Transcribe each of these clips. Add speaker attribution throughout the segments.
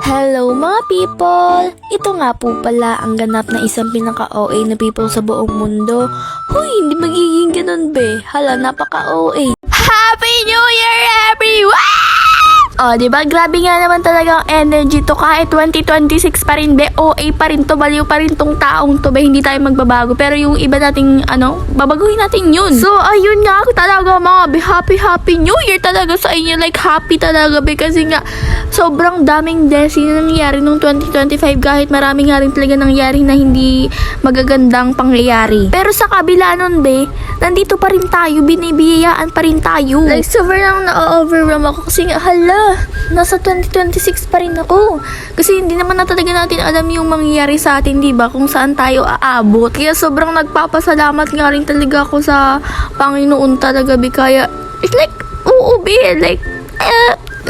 Speaker 1: Hello mga people! Ito nga po pala ang ganap na isang pinaka-OA na people sa buong mundo. Huy, hindi magiging ganun be. Hala, napaka-OA. Happy New Year everyone! Oh, diba? Grabe nga naman talagang energy to. Kahit 2026 pa rin be, OA pa rin to, baliw pa rin tong taong to be, hindi tayo magbabago. Pero yung iba nating, babaguhin natin yun. So, ayun nga talaga mga be, happy New Year talaga sa inyo. Like, happy talaga be, kasi nga, sobrang daming desi na nangyayari nung 2025 kahit marami nga rin talaga nangyari na hindi magagandang pangyayari. Pero sa kabila nun be, nandito pa rin tayo, binibiyayaan pa rin tayo. Like, sobrang na-overwhelm ako kasi nga, hala, nasa 2026 pa rin ako. Kasi hindi naman na talaga natin alam yung mangyayari sa atin, diba? Kung saan tayo aabot. Kaya sobrang nagpapasalamat nga rin talaga ako sa Panginoon talaga be. Kaya, it's like, oo be, like,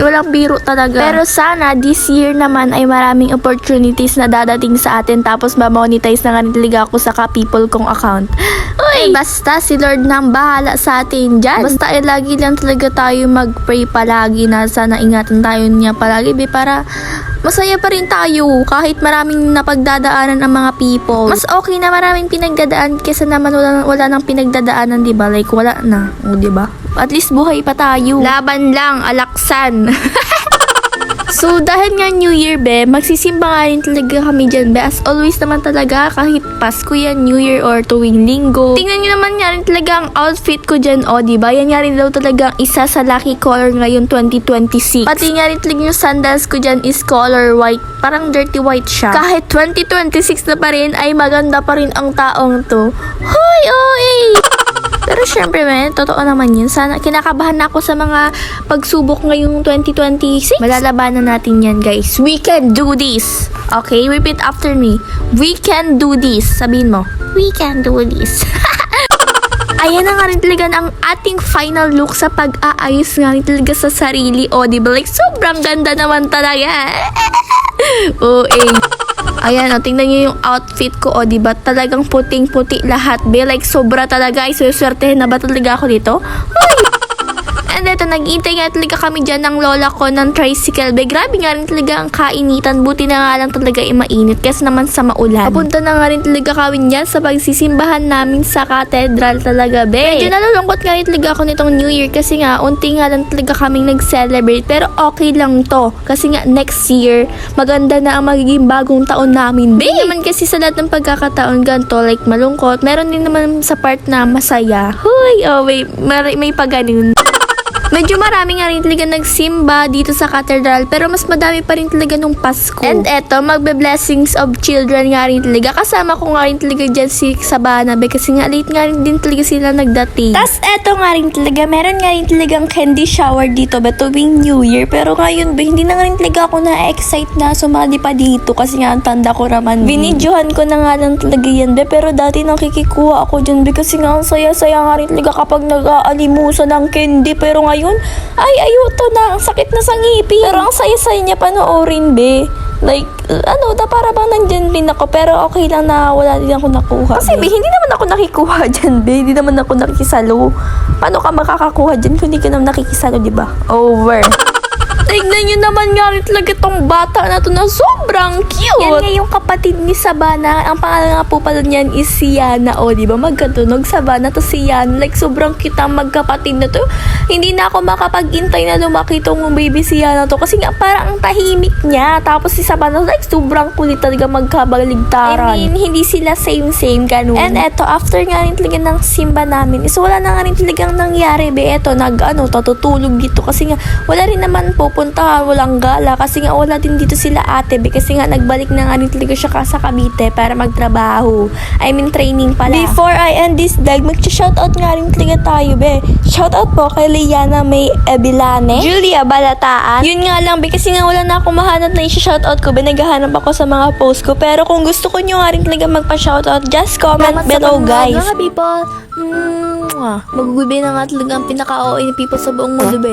Speaker 1: walang biro talaga. Pero sana this year naman ay maraming opportunities na dadating sa atin, tapos ma-monetize na nga rin talaga ako sa ka-people kong account. Uy, basta si Lord nang bahala sa atin dyan. Basta lagi lang talaga tayo mag-pray palagi na sana ingatan tayo niya palagi be, para masaya pa rin tayo kahit maraming napagdadaanan ang mga people. Mas okay na maraming pinagdadaan kesa naman wala nang pinagdadaanan, diba? Like wala na, o diba? At least buhay pa tayo. Laban lang, alaksan. So, dahil nga New Year be, magsisimba nga rin talaga kami dyan be. As always naman talaga, kahit Pasko yan, New Year or tuwing linggo. Tingnan nyo naman nga rin talaga ang outfit ko dyan, o diba? Yan nga rin daw talaga isa sa lucky color ngayon 2026. Pati nga rin talaga yung sandals ko dyan is color white. Parang dirty white siya. Kahit 2026 na pa rin, ay maganda pa rin ang taong to. Hoy, oy! Pero syempre man, totoo naman yun. Sana, kinakabahan na ako sa mga pagsubok ngayong 2026. Malalabanan natin yan, guys. We can do this. Okay? Repeat after me. We can do this. Sabihin mo. We can do this. Ayan na nga rin talaga ang ating final look sa pag-aayos nga rin talaga sa sarili. O, diba? Like, sobrang ganda naman talaga. Ayan, tingnan nyo yung outfit ko, diba? Talagang puting-puti lahat, be. Like, sobra talaga. Isuswertehin na ba talaga ako dito? Uy! And eto, nag-iintay nga talaga kami dyan ng lola ko ng tricycle, be. Grabe nga rin talaga ang kainitan. Buti na nga lang talaga mainit kasi naman sa maulan. Papunta na nga rin talaga kami dyan sa pagsisimbahan namin sa cathedral talaga, be. Medyo nalulungkot nga rin talaga ako nitong New Year kasi nga, unti nga lang talaga kaming nag-celebrate. Pero okay lang to. Kasi nga, next year, maganda na ang magiging bagong taon namin, be. Naman kasi sa lahat ng pagkakataon ganito, like malungkot, meron din naman sa part na masaya. Huy, wait, may paganin. Medyo marami nga rin talaga nagsimba dito sa cathedral, pero mas madami pa rin talaga nung Pasko. And eto, magbe-blessings of children nga rin talaga. Kasama ko nga rin talaga dyan si Sabana, be, kasi nga late nga rin din talaga sila nagdating. Tas eto nga rin talaga, meron nga rin talagang candy shower dito, be, tuwing New Year. Pero ngayon, be, hindi na nga rin talaga ako na-excite na sumali pa dito kasi nga ang tanda ko naman. Binidyohan ko na nga lang talaga yan, be, pero dati nakikikuha ako dyan, be, kasi nga ang saya-saya nga rin talaga kapag nag-aalimusan ng candy. Pero ngayon, ay, ayuto na. Ang sakit na sa ngipin. Pero ang saya-saya niya panoorin, be. Like, para bang nandyan din ako. Pero okay lang na wala din ako nakuha. Kasi, be, hindi naman ako nakikuha dyan, be. Hindi naman ako nakikisalo. Paano ka makakakuha dyan kung hindi ka naman nakikisalo, diba? Over. Tignan nyo naman nga rin talaga tong bata na to na sobrang cute. Yan nga yung kapatid ni Sabana. Ang pangalan nga po pala niyan is si Yana. O, diba? Magkatunog Sabana to si Yana. Like, sobrang cute ang magkapatid na to. Hindi na ako makapag-intay na lumaki tong baby si Yana to. Kasi nga, parang ang tahimik niya. Tapos si Sabana, like, sobrang kulit talaga magkabaligtaran. I mean, hindi sila same, ganun. And eto, after nga rin talaga ng simba namin, is wala na nga rin talagang nangyari, be. Eto, tutulog dito. Kasi nga, wala rin naman pupunta, walang gala. Kasi nga, wala din dito sila ate, be. Kasi nga, nagbalik na nga rin talaga siya sa Cavite para magtrabaho. I mean, training pala. Before I end this vlog, mag-shoutout nga rin talaga tayo, be. Shoutout po kay Liana May Ebilane, Julia Balataan. Yun nga lang, be, kasi nga wala na akong mahanap na i-shoutout ko, be. Naghahanap ako sa mga post ko. Pero kung gusto ko nyo nga rin talaga magpa-shoutout, just comment below, guys. Mga people, magugubay na nga talaga ang pinaka-OA ni people sa buong mundo, be.